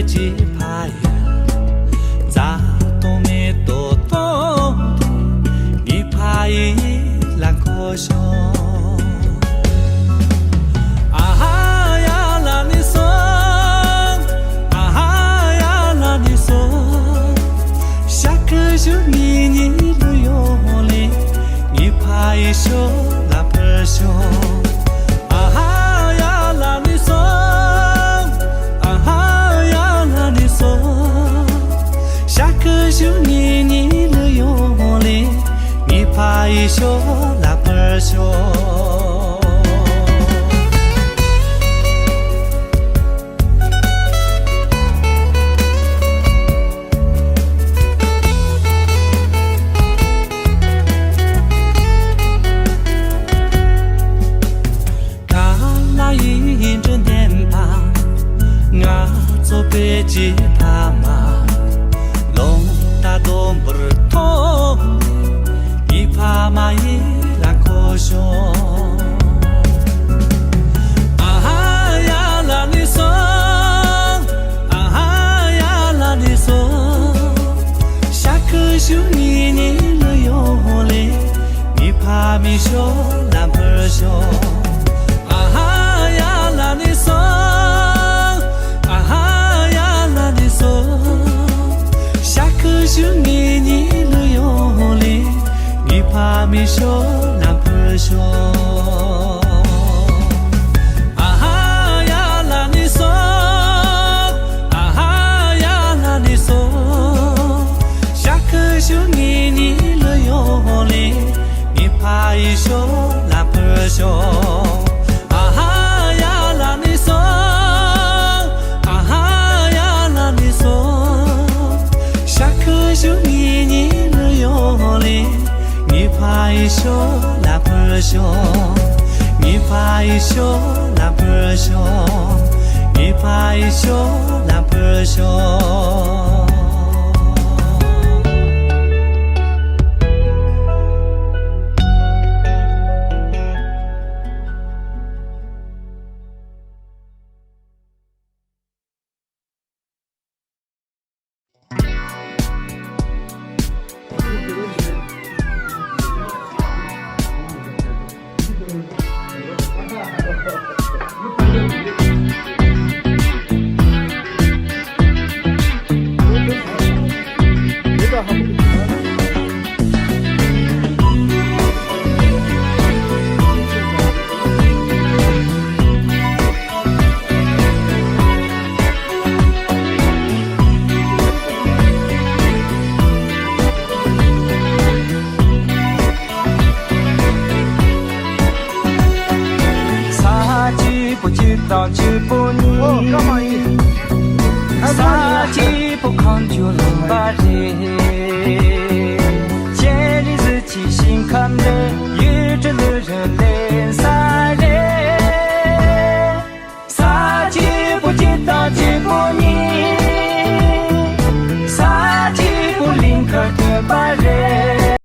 几排呀，咋都没多多的，你怕一两颗胸。啊呀啦你说，啊呀啦你说，下课就你的用力，你怕一宿那不休。就你的用力，你怕一宿那不休。卡拉一阵电吧，我做别吉他嘛。大东不是痛，一怕嘛一两颗胸。啊呀啦你说，啊呀啦你说，下课就你的用力，你怕没羞难不羞。啊呀啦你说，啊呀啦你说。就你的用力，你怕没羞难不羞。啊呀啦你说，啊呀啦你说，下课就你的用力，你怕一羞难不羞。啊呀啦你说，啊呀啦你说。就你的用力，你怕一宿那不休，你怕一宿那不休，你怕一宿那不休。到就不你，啥鸡不抗就能把人，见你自己心看的，遇着的人脸上。